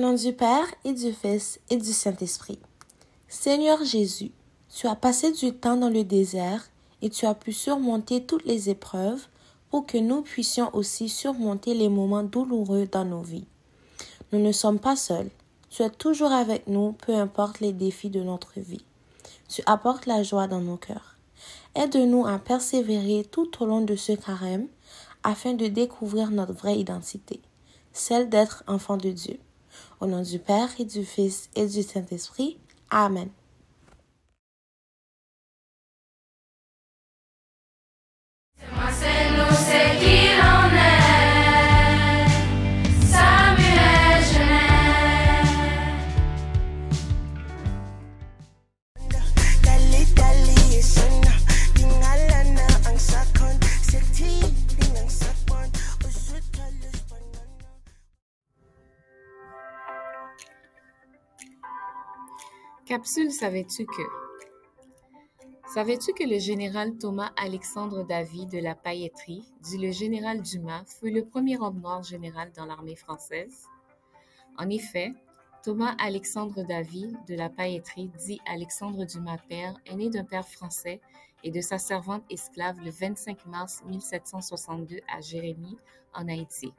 nom du Père et du Fils et du Saint-Esprit. Seigneur Jésus, tu as passé du temps dans le désert et tu as pu surmonter toutes les épreuves pour que nous puissions aussi surmonter les moments douloureux dans nos vies. Nous ne sommes pas seuls. Tu es toujours avec nous, peu importe les défis de notre vie. Tu apportes la joie dans nos cœurs. Aide-nous à persévérer tout au long de ce carême afin de découvrir notre vraie identité, celle d'être enfant de Dieu. Au nom du Père et du Fils et du Saint-Esprit. Amen. C'est qui l'on est, Samuel Genêt. Capsule Savais-tu que? Savais-tu que le général Thomas-Alexandre Davy de la Pailletterie, dit le général Dumas, fut le premier homme noir général dans l'armée française? En effet, Thomas-Alexandre Davy de la Pailletterie, dit Alexandre Dumas père, est né d'un père français et de sa servante esclave le 25 mars 1762 à Jérémie, en Haïti.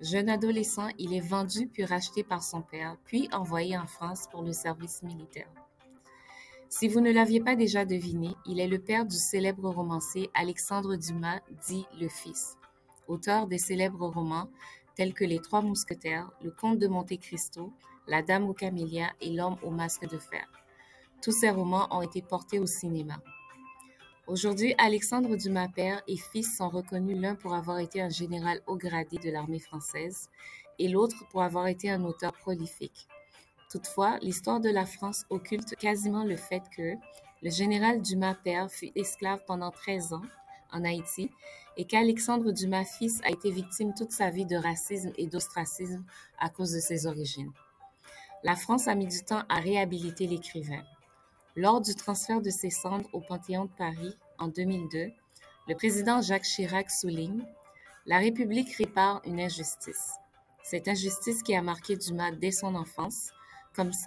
Jeune adolescent, il est vendu puis racheté par son père, puis envoyé en France pour le service militaire. Si vous ne l'aviez pas déjà deviné, il est le père du célèbre romancier Alexandre Dumas, dit le Fils, auteur des célèbres romans tels que Les Trois Mousquetaires, Le Comte de Monte-Cristo, La Dame aux Camélias et L'Homme au masque de fer. Tous ces romans ont été portés au cinéma. Aujourd'hui, Alexandre Dumas père et fils sont reconnus l'un pour avoir été un général haut gradé de l'armée française et l'autre pour avoir été un auteur prolifique. Toutefois, l'histoire de la France occulte quasiment le fait que le général Dumas père fut esclave pendant 13 ans en Haïti et qu'Alexandre Dumas fils a été victime toute sa vie de racisme et d'ostracisme à cause de ses origines. La France a mis du temps à réhabiliter l'écrivain. Lors du transfert de ses cendres au Panthéon de Paris en 2002, le président Jacques Chirac souligne « La République répare une injustice ». Cette injustice qui a marqué Dumas dès son enfance,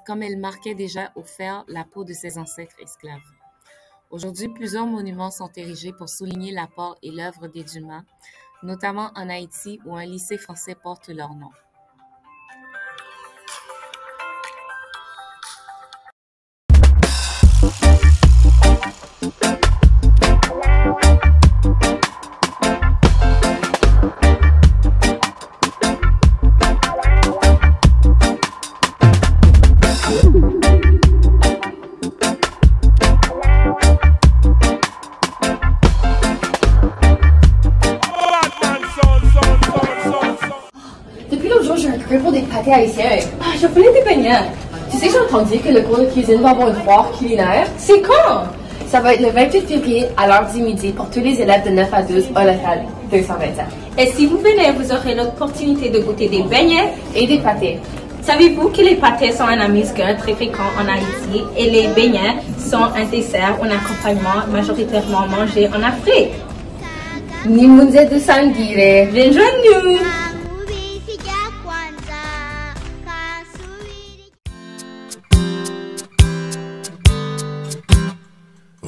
comme elle marquait déjà au fer la peau de ses ancêtres esclaves. Aujourd'hui, plusieurs monuments sont érigés pour souligner l'apport et l'œuvre des Dumas, notamment en Haïti où un lycée français porte leur nom. Depuis l'autre jour, j'ai un creux pour des pâtés haïtiens. Je voulais des beignets. Tu sais, j'ai entendu que le cours de cuisine va avoir une foire culinaire. C'est quand? Ça va être le 28 février à l'heure du midi pour tous les élèves de 9 à 12 au local 221. Et si vous venez, vous aurez l'opportunité de goûter des beignets et des pâtés. Savez-vous que les pâtés sont un amuse-gueule très fréquent en Haïti et les beignets sont un dessert ou un accompagnement majoritairement mangé en Afrique? Nimunze du Sangire. Rejoignez-nous!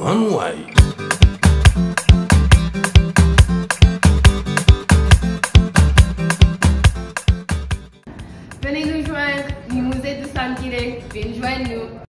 One way. Venez nous joindre, Nimunze du Sangire. Venez joindre nous.